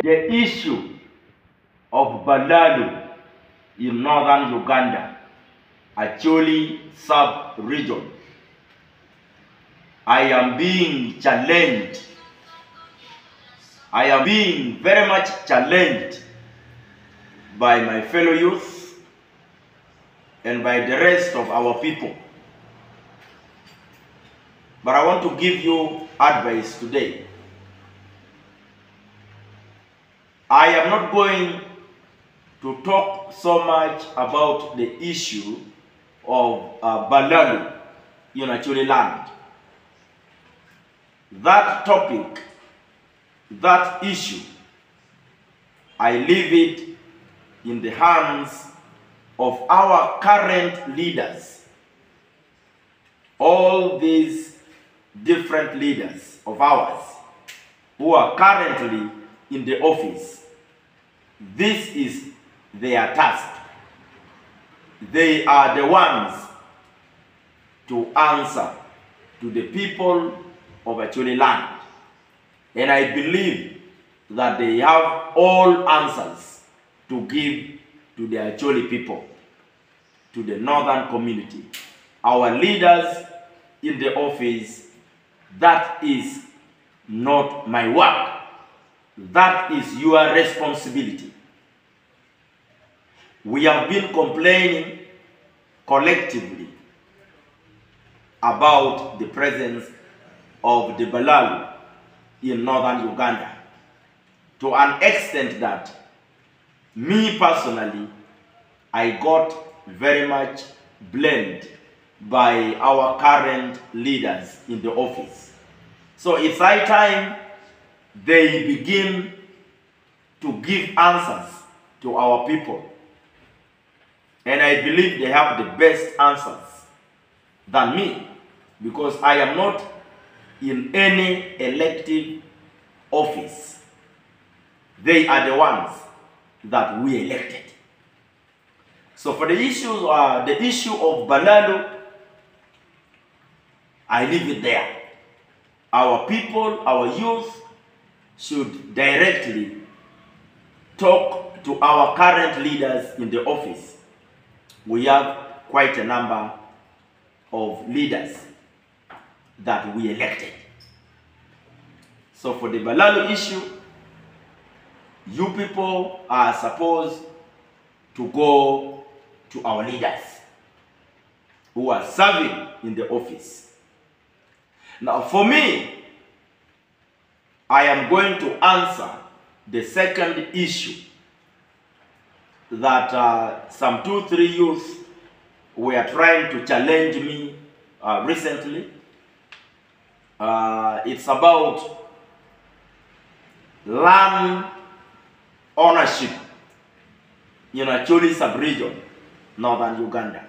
The issue of Balalu in northern Uganda, Acholi sub-region. I am being challenged. I am being very much challenged by my fellow youth and by the rest of our people. But I want to give you advice today. I am not going to talk so much about the issue of Balalu in Acholi land. That topic, that issue, I leave it in the hands of our current leaders. All these different leaders of ours who are currently in the office, this is their task. They are the ones to answer to the people of Acholi land. And I believe that they have all answers to give to the Acholi people, to the northern community. Our leaders in the office, that is not my work. That is your responsibility. We have been complaining collectively about the presence of the Balalu in northern Uganda, to an extent that me personally, I got very much blamed by our current leaders in the office. So it's high time they begin to give answers to our people. And I believe they have the best answers than me, because I am not in any elective office. They are the ones that we elected. So for the issue of Balalu, I leave it there. Our people, our youth, should directly talk to our current leaders in the office. We have quite a number of leaders that we elected. So for the Balalu issue, you people are supposed to go to our leaders who are serving in the office. Now for me, I am going to answer the second issue that some 2-3 youths were trying to challenge me recently. It's about land ownership in Acholi sub-region, northern Uganda.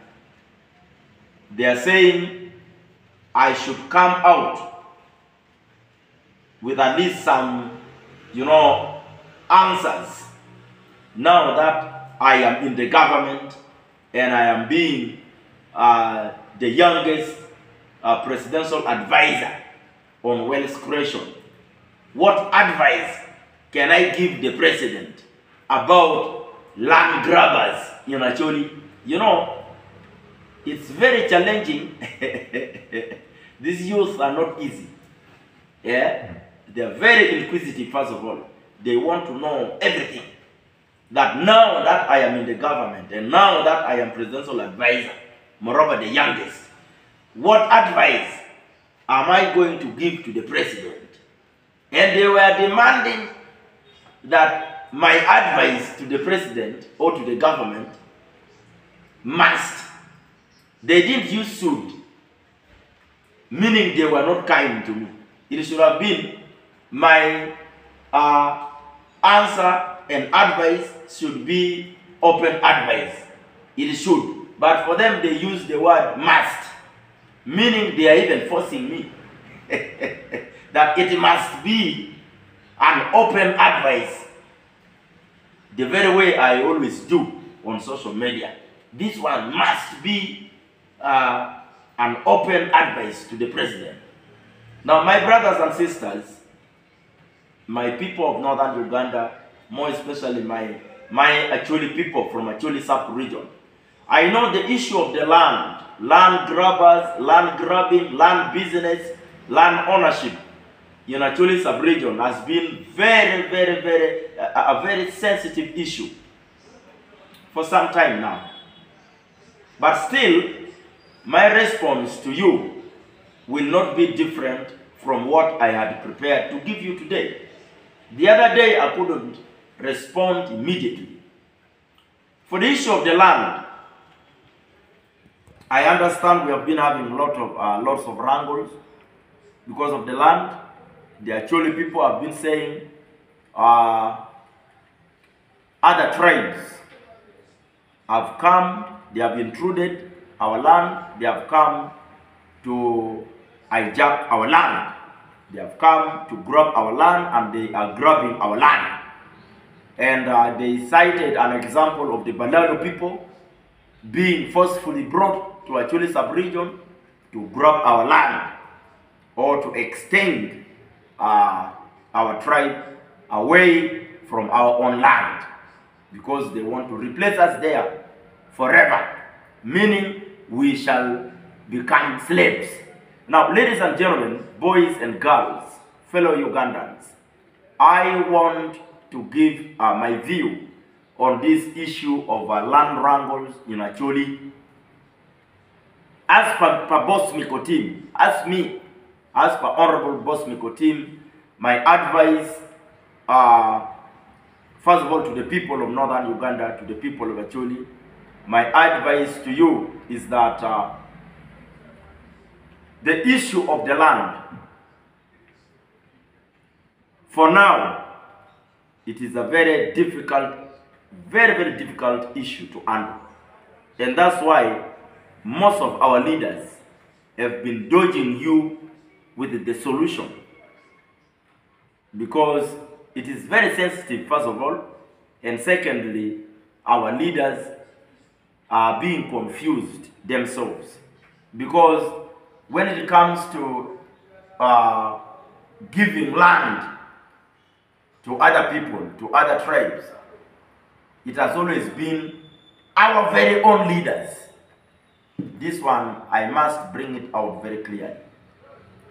They are saying I should come out with at least some, answers now that I am in the government and I am being the youngest presidential advisor on wealth creation. What advice can I give the president about land grabbers in Acholi? It's very challenging. These youths are not easy. Yeah? They are very inquisitive, first of all. They want to know everything. That now that I am in the government and now that I am presidential advisor, moreover the youngest, what advice am I going to give to the president? And they were demanding that my advice to the president or to the government must. They didn't use should, meaning they were not kind to me. It should have been my answer and advice should be open advice. It should. But for them, they use the word must, meaning they are even forcing me that it must be an open advice. The very way I always do on social media. This one must be an open advice to the president. Now, my brothers and sisters, my people of northern Uganda, more especially my Acholi people from Acholi sub-region. I know the issue of the land grabbers, land grabbing, land business, land ownership in Acholi sub-region has been a very sensitive issue for some time now. But still, my response to you will not be different from what I had prepared to give you today. The other day, I couldn't respond immediately. For the issue of the land, I understand we have been having lots of wrangles because of the land. The Acholi people have been saying other tribes have come, they have intruded our land, they have come to hijack our land. They have come to grab our land and they are grabbing our land. And they cited an example of the Balalo people being forcefully brought to Acholi sub-region to grab our land or to extend our tribe away from our own land because they want to replace us there forever, meaning we shall become slaves. Now, ladies and gentlemen, boys and girls, fellow Ugandans, I want to give my view on this issue of land wrangles in Acholi. As per Boss Miko team, as per Honorable Boss Miko team, my advice, first of all, to the people of northern Uganda, to the people of Acholi, my advice to you is that the issue of the land, for now, it is a very difficult issue to handle. And that's why most of our leaders have been dodging you with the solution. Because it is very sensitive, first of all, and secondly, our leaders are being confused themselves. Because when it comes to giving land to other people, to other tribes, it has always been our very own leaders. This one, I must bring it out very clearly.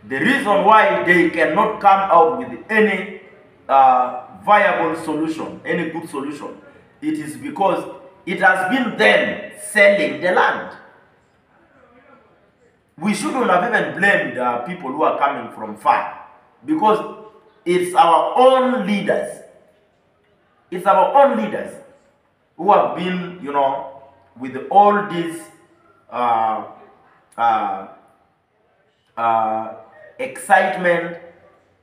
The reason why they cannot come out with any viable solution, any good solution, it is because it has been them selling the land. We shouldn't have even blamed people who are coming from far, because it's our own leaders. It's our own leaders who have been, you know, with all this excitement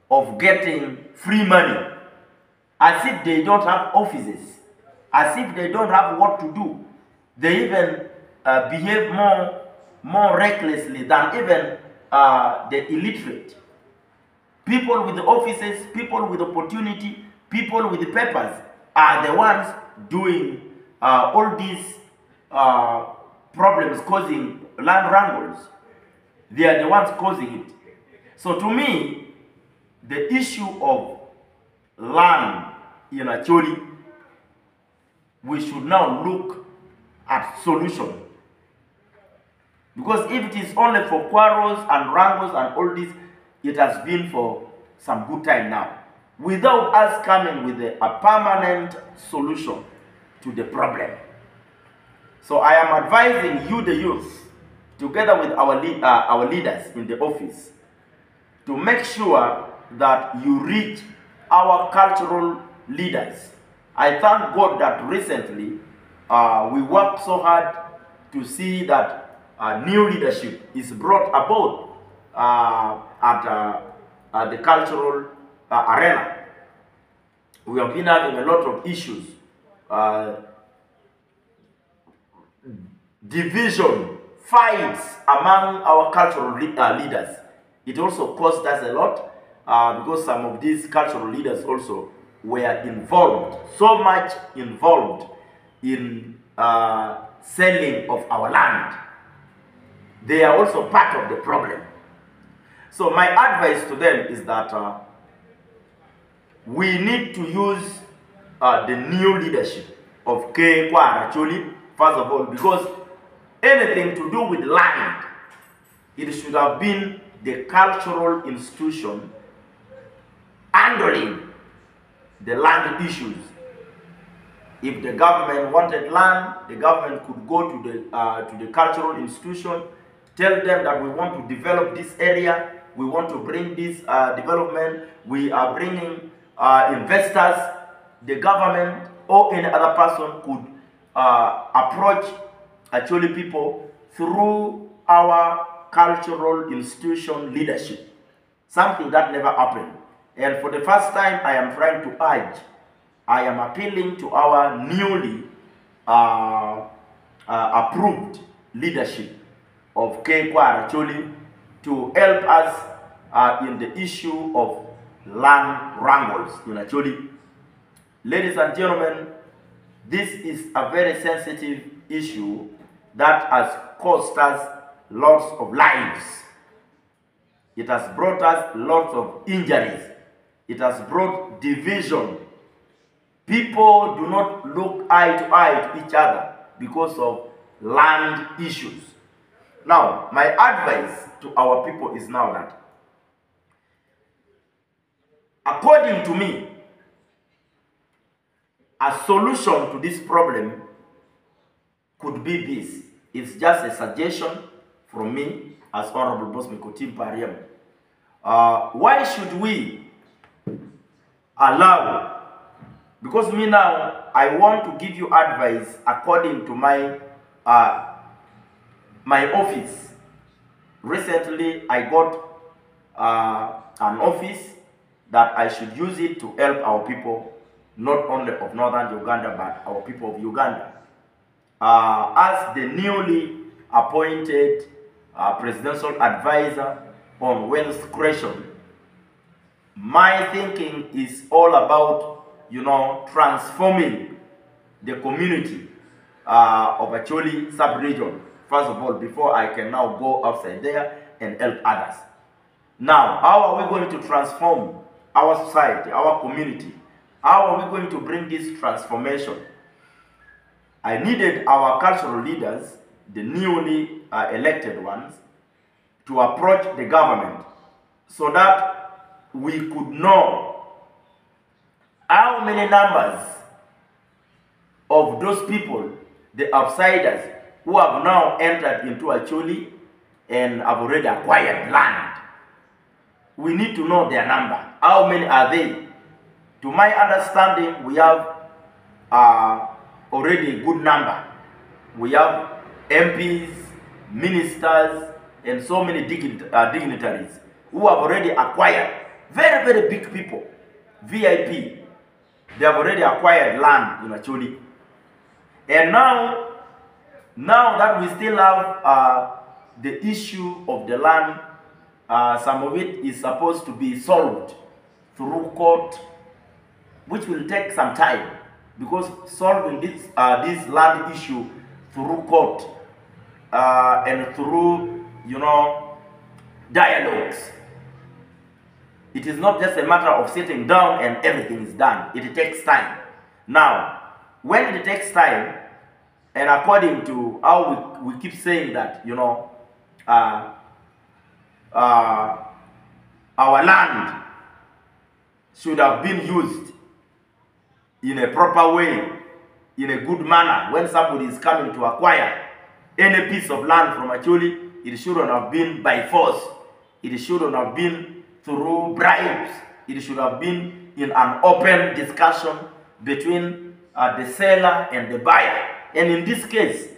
of getting free money, as if they don't have offices, as if they don't have what to do. They even behave more recklessly than even the illiterate. People with the offices, people with opportunity, people with the papers are the ones doing all these problems, causing land wrangles. They are the ones causing it. So to me, the issue of land in Acholi, we should now look at solution. Because if it is only for quarrels and wrangles and all this, it has been for some good time now, without us coming with a permanent solution to the problem. So I am advising you, the youth, together with our leaders in the office, to make sure that you reach our cultural leaders. I thank God that recently we worked so hard to see that new leadership is brought about at the cultural arena. We have been having a lot of issues, division, fights among our cultural leaders. It also cost us a lot because some of these cultural leaders also were involved, so much involved in selling of our land. They are also part of the problem. So my advice to them is that we need to use the new leadership of Acholi, first of all, because anything to do with land, it should have been the cultural institution handling the land issues. If the government wanted land, the government could go to the cultural institution, tell them that we want to develop this area, we want to bring this development, we are bringing investors. The government or any other person could approach Acholi people through our cultural institution leadership, something that never happened. And for the first time, I am trying to urge, I am appealing to our newly approved leadership of Acholi to help us in the issue of land wrangles in Acholi. Ladies and gentlemen, this is a very sensitive issue that has cost us lots of lives. It has brought us lots of injuries. It has brought division. People do not look eye to eye to each other because of land issues. Now, my advice to our people is now that, according to me, a solution to this problem could be this. It's just a suggestion from me as Honorable Boss Mikotim Pariam. Why should we allow, because me now, I want to give you advice according to my my office. Recently, I got an office that I should use it to help our people, not only of northern Uganda, but our people of Uganda. As the newly appointed presidential advisor on wealth creation, my thinking is all about, transforming the community of Acholi sub-region, first of all, before I can now go outside there and help others. Now, how are we going to transform our society, our community? How are we going to bring this transformation? I needed our cultural leaders, the newly elected ones, to approach the government so that we could know how many numbers of those people, the outsiders, who have now entered into Acholi and have already acquired land. We need to know their number. How many are they? To my understanding, we have already a good number. We have MPs, ministers, and so many dignitaries who have already acquired, very, very big people, VIP. They have already acquired land in Acholi. And now that we still have the issue of the land, some of it is supposed to be solved through court, which will take some time, because solving this land issue through court and through dialogues, it is not just a matter of sitting down and everything is done. It takes time. Now, when it takes time, and according to how we keep saying that, our land should have been used in a proper way, in a good manner. When somebody is coming to acquire any piece of land from Acholi, it shouldn't have been by force. It shouldn't have been through bribes. It should have been in an open discussion between the seller and the buyer. And in this case,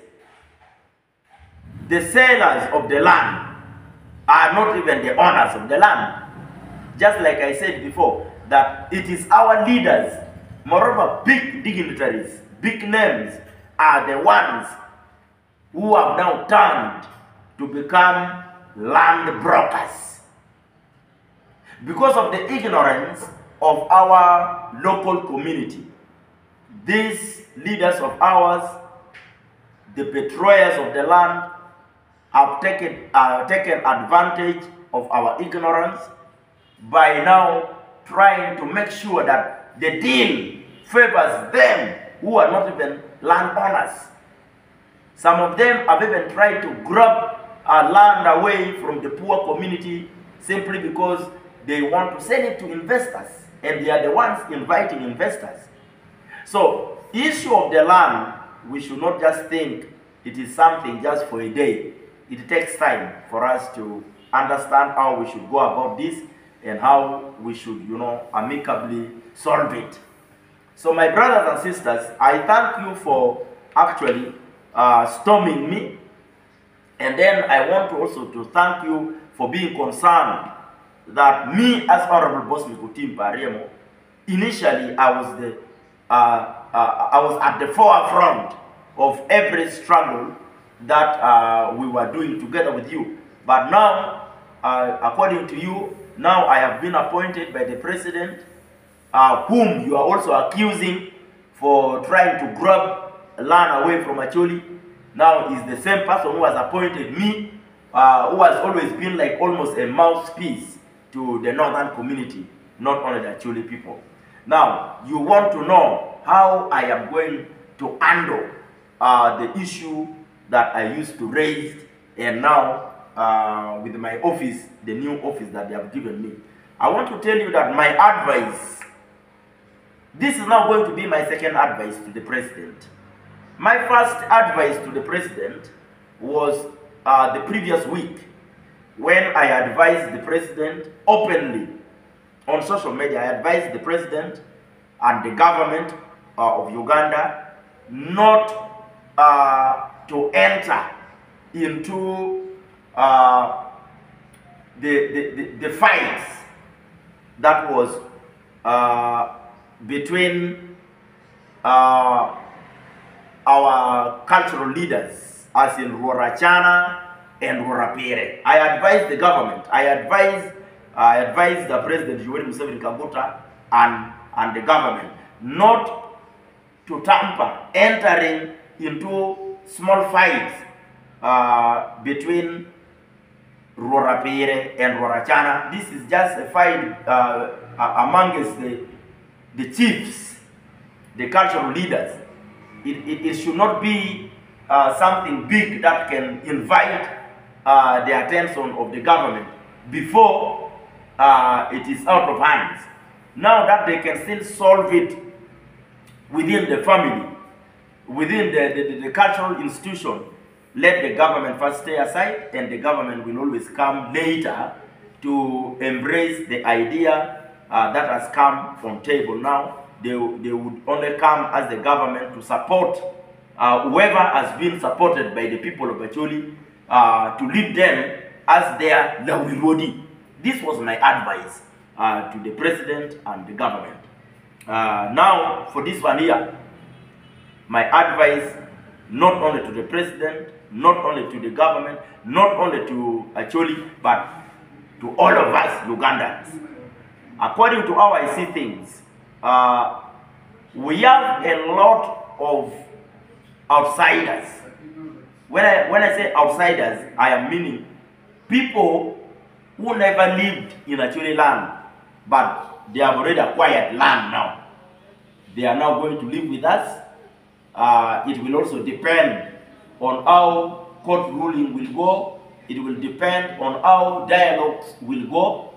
the sellers of the land are not even the owners of the land. Just like I said before, that it is our leaders, moreover big dignitaries, big names, are the ones who have now turned to become land brokers. Because of the ignorance of our local community, these leaders of ours, the betrayers of the land, have taken advantage of our ignorance by now trying to make sure that the deal favors them who are not even landowners. Some of them have even tried to grab land away from the poor community simply because they want to sell it to investors, and they are the ones inviting investors. So, issue of the land, we should not just think it is something just for a day. It takes time for us to understand how we should go about this and how we should, amicably solve it. So my brothers and sisters, I thank you for actually storming me. And then I want to also to thank you for being concerned that me as Honorable Boss Mikutim Pariemo, initially I was at the forefront of every struggle that we were doing together with you. But now, according to you, now I have been appointed by the president, whom you are also accusing for trying to grab land away from Acholi. Now is the same person who has appointed me, who has always been like almost a mouthpiece to the northern community, not only the Acholi people. Now, you want to know how I am going to handle the issue that I used to raise, and now with my office, the new office that they have given me. I want to tell you that my advice, this is now going to be my second advice to the president. My first advice to the president was the previous week, when I advised the president openly on social media. I advised the president and the government of Uganda not to enter into the fights that was between our cultural leaders, as in Rorachana and Rorapere. I advised the government, I advised the President Yoweri Museveni Kaguta and the government not to tamper, entering into small fights between Rorapere and Rorachana. This is just a fight amongst the chiefs, the cultural leaders. It should not be something big that can invite the attention of the government before it is out of hands. Now that they can still solve it within the family, within the cultural institution, let the government first stay aside, and the government will always come later to embrace the idea that has come from table now. They would only come as the government to support whoever has been supported by the people of Acholi, to lead them as their Lawirodi. This was my advice to the president and the government. Now, for this one here, my advice not only to the president, not only to the government, not only to Acholi, but to all of us Ugandans. According to how I see things, we have a lot of outsiders. When I say outsiders, I am meaning people who never lived in Acholi land, but they have already acquired land now. They are now going to live with us. It will also depend on how court ruling will go. It will depend on how dialogues will go.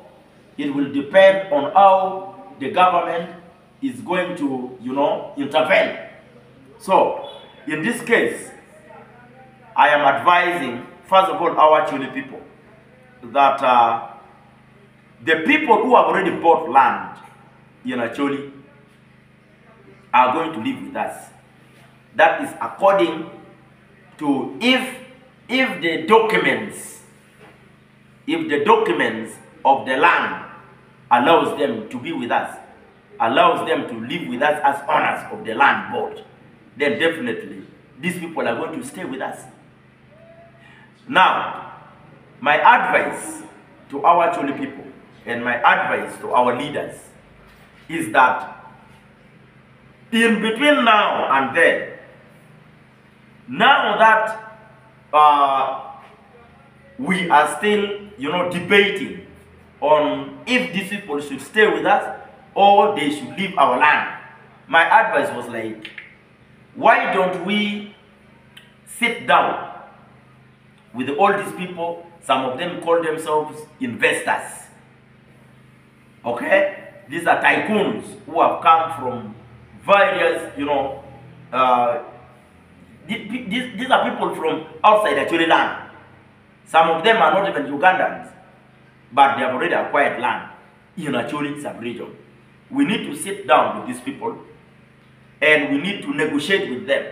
It will depend on how the government is going to, intervene. So, in this case, I am advising, first of all, our Acholi people, that the people who have already bought land in Acholi are going to live with us. That is according to if the documents of the land allows them to be with us, allows them to live with us as owners of the land bought, then definitely these people are going to stay with us. Now, my advice to our Acholi people and my advice to our leaders is that in between now and then, now that we are still, debating on if these people should stay with us or they should leave our land. My advice was like, why don't we sit down with all these people? Some of them call themselves investors. Okay? These are tycoons who have come from various, these are people from outside Acholi land. Some of them are not even Ugandans, but they have already acquired land in Acholi sub-region. We need to sit down with these people and we need to negotiate with them.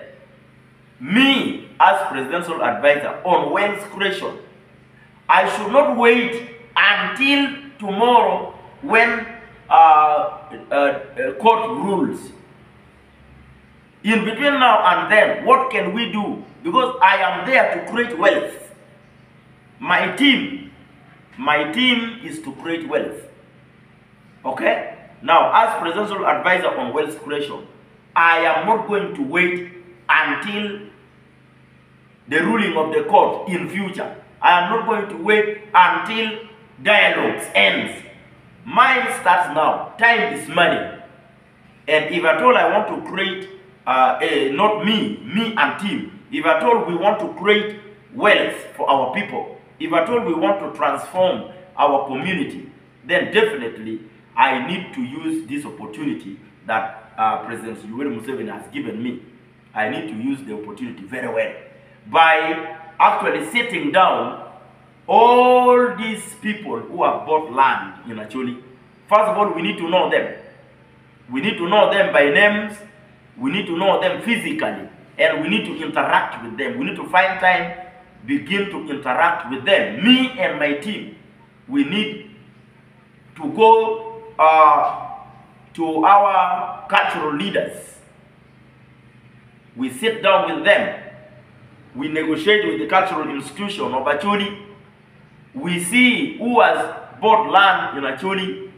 Me, as presidential advisor on wealth creation, I should not wait until tomorrow when court rules. In between now and then, what can we do? Because I am there to create wealth. My team is to create wealth. Okay? Now, as presidential advisor on wealth creation, I am not going to wait until the ruling of the court in future. I am not going to wait until dialogues ends. Mine starts now. Time is money. And if at all I want to create, not me and team, if at all we want to create wealth for our people, if at all we want to transform our community, then definitely I need to use this opportunity that President Yoweri Museveni has given me. I need to use the opportunity very well by actually sitting down all these people who have bought land in Acholi. First of all, we need to know them. We need to know them by names. We need to know them physically. And we need to interact with them. We need to find time, begin to interact with them. Me and my team, we need to go to our cultural leaders. We sit down with them. We negotiate with the cultural institution of Acholi. We see who has bought land in Acholi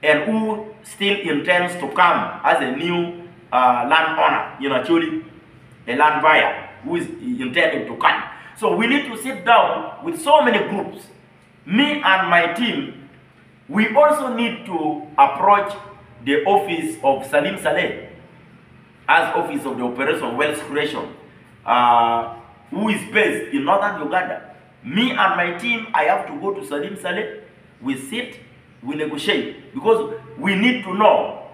and who still intends to come as a new landowner in Acholi, a land buyer who is intending to come. So we need to sit down with so many groups. Me and my team, we also need to approach the office of Salim Saleh as office of the Operation Wealth Creation, who is based in northern Uganda. Me and my team, I have to go to Salim Saleh. We sit, we negotiate, because we need to know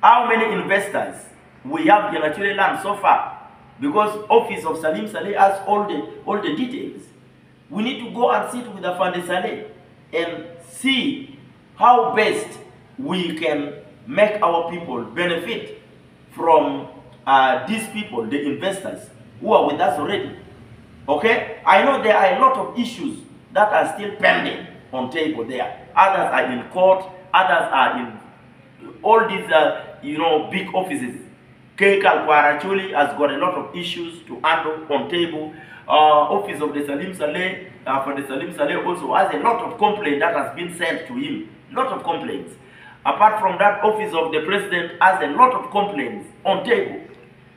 how many investors we have in Acholi land so far. Because office of Salim Saleh has all the details. We need to go and sit with the Afande Saleh and see how best we can make our people benefit from these people, the investors who are with us already. Okay? I know there are a lot of issues that are still pending on table there. Others are in court, others are in all these big offices. Kekal Kwarachuli has got a lot of issues to handle on table. Office of the Salim Saleh, for the Salim Saleh also has a lot of complaints that has been sent to him. Lot of complaints. Apart from that, office of the president has a lot of complaints on table.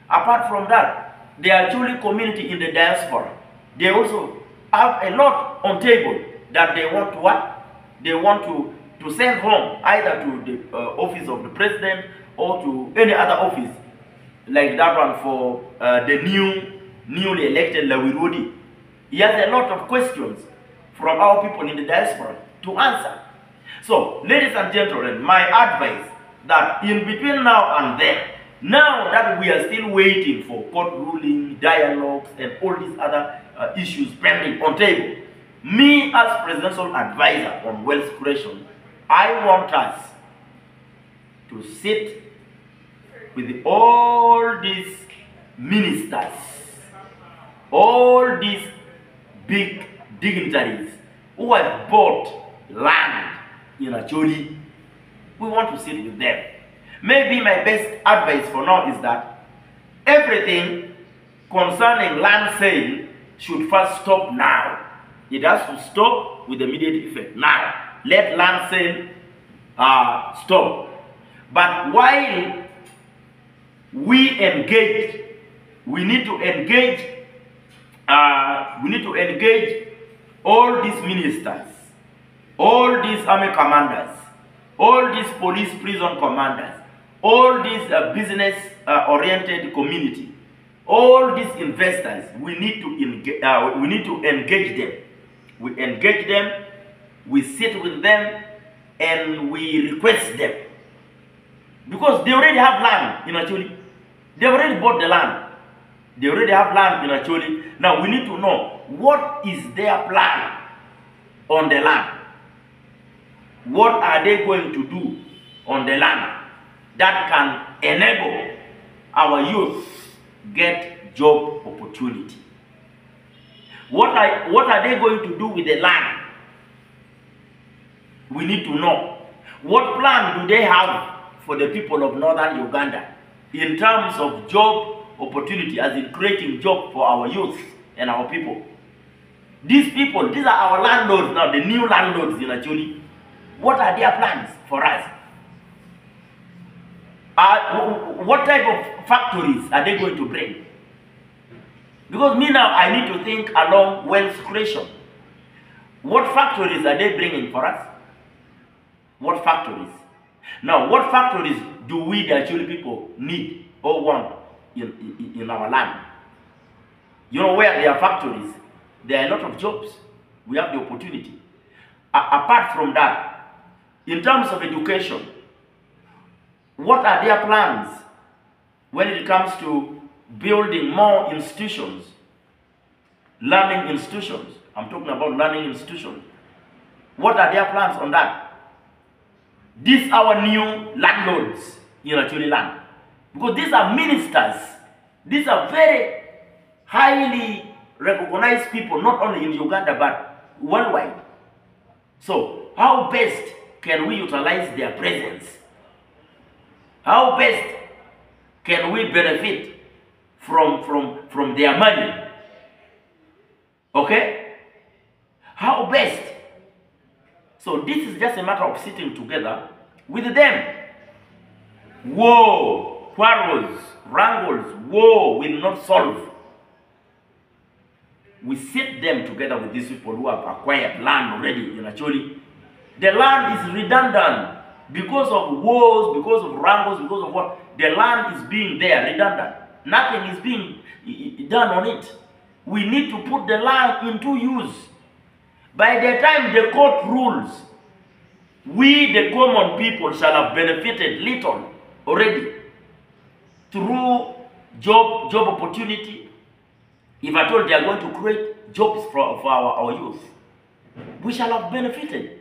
Apart from that, the Acholi community in the diaspora, they also have a lot on table that they want to what? They want to send home, either to the office of the president or to any other office, like that one for the newly elected Lawirodi. He has a lot of questions from our people in the diaspora to answer. So, ladies and gentlemen, my advice that in between now and then, now that we are still waiting for court ruling, dialogues, and all these other issues pending on table, me as presidential advisor on wealth creation, I want us to sit with all these ministers, all these big dignitaries who have bought land in Acholi. We want to sit with them. Maybe my best advice for now is that everything concerning land sale should first stop now. It has to stop with immediate effect now. Let land sale stop. But while we engage, we need to engage all these ministers all these army commanders, all these police prison commanders, all these business-oriented community, all these investors, we need to engage them. We engage them, we sit with them, and we request them. Because they already have land in Acholi. They already bought the land. They already have land in Acholi. Now we need to know what is their plan on the land. What are they going to do on the land that can enable our youth get job opportunity? What are they going to do with the land? We need to know. What plan do they have for the people of northern Uganda in terms of job opportunity, as in creating job for our youth and our people? These people, these are our landlords now, the new landlords in Acholi. What are their plans for us? What type of factories are they going to bring? Because me now, I need to think along wealth creation. What factories are they bringing for us? What factories? Now, what factories do we, the Acholi people, need or want in our land? You know, where there are factories, there are a lot of jobs. We have the opportunity. Apart from that, in terms of education, what are their plans when it comes to building more institutions, learning institutions? I'm talking about learning institutions. What are their plans on that? These are our new landlords in Acholi land. Because these are ministers. These are very highly recognized people, not only in Uganda, but worldwide. So, how best can we utilize their presence? How best can we benefit from their money? Okay? How best? So this is just a matter of sitting together with them. War, quarrels, wrangles, war will not solve. We sit them together with these people who have acquired land already in Acholi. The land is redundant because of wars, because of wrangles, because of what? The land is being there, redundant. Nothing is being done on it. We need to put the land into use. By the time the court rules, we, the common people, shall have benefited little already through job opportunity. If I told they are going to create jobs for our youth, we shall have benefited.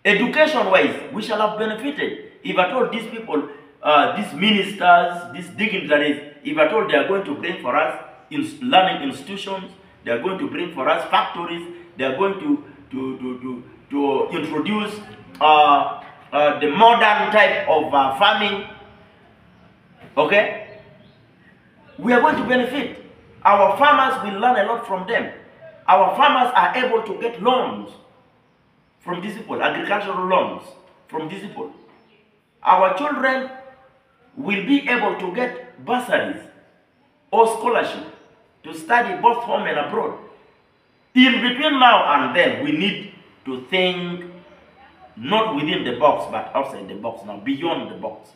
Education-wise, we shall have benefited. If I told these people, these ministers, these dignitaries, if I told they are going to bring for us learning institutions, they are going to bring for us factories, they are going to introduce the modern type of farming, okay? We are going to benefit. Our farmers will learn a lot from them. Our farmers are able to get loans from these people, agricultural loans from these people. Our children will be able to get bursaries or scholarship to study both home and abroad. In between now and then, we need to think not within the box, but outside the box now, beyond the box.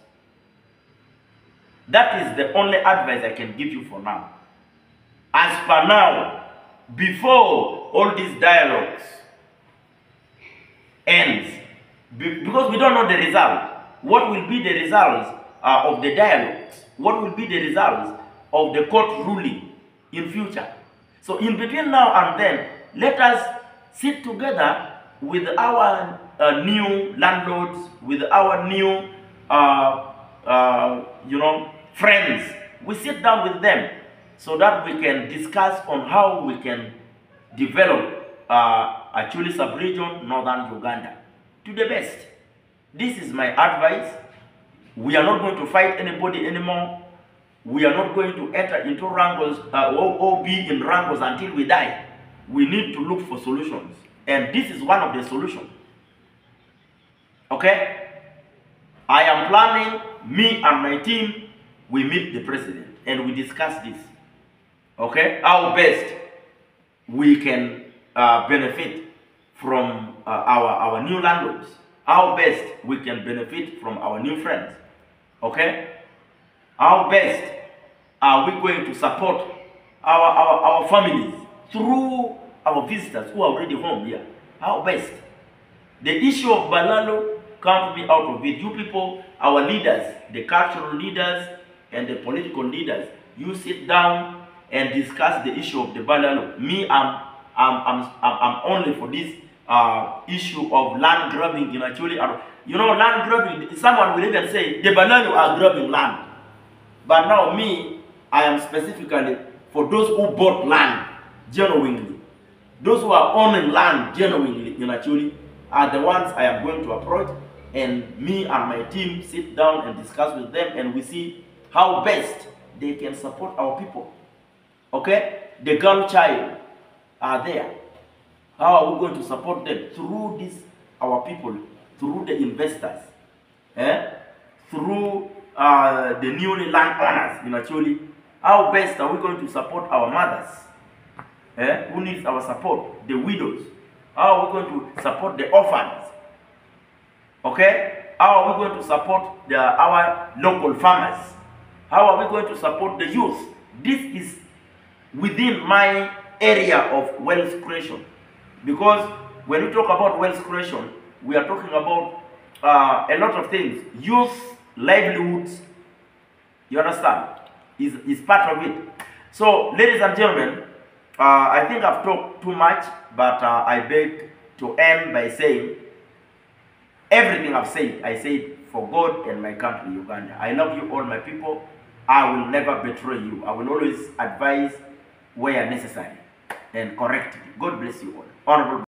That is the only advice I can give you for now. As per now, before all these dialogues ends, because we don't know the result. What will be the results of the dialogues? What will be the results of the court ruling in future? So in between now and then, let us sit together with our new landlords, with our new friends. We sit down with them so that we can discuss on how we can develop Acholi sub-region, northern Uganda, to the best. This is my advice. We are not going to fight anybody anymore. We are not going to enter into wrangles or be in wrangles until we die. We need to look for solutions. And this is one of the solutions. Okay? I am planning, me and my team, we meet the president and we discuss this. Okay? How best we can benefit from our new landlords, how best we can benefit from our new friends. Okay? How best are we going to support our families through our visitors who are already home here? How best? The issue of Balalo can't be out of it. You people, our leaders, the cultural leaders and the political leaders, you sit down and discuss the issue of the Balalo. Me, I'm only for this issue of land grabbing in Acholi. You know, land grabbing, someone will even say the Balalo are grabbing land. But now me, I am specifically for those who bought land genuinely. Those who are owning land genuinely in Acholi are the ones I am going to approach, and me and my team sit down and discuss with them, and we see how best they can support our people. Okay? The girl child are there. How are we going to support them? Through this, our people, through the investors, through the newly landowners in Acholi. How best are we going to support our mothers? Who needs our support? The widows. How are we going to support the orphans? Okay? How are we going to support our local farmers? How are we going to support the youth? This is within my area of wealth creation. Because when we talk about wealth creation, we are talking about a lot of things. Youth, livelihoods, you understand, is part of it. So, ladies and gentlemen, I think I've talked too much, but I beg to end by saying everything I've said, I said for God and my country, Uganda. I love you all, my people. I will never betray you. I will always advise where necessary and correct you. God bless you all. Honorable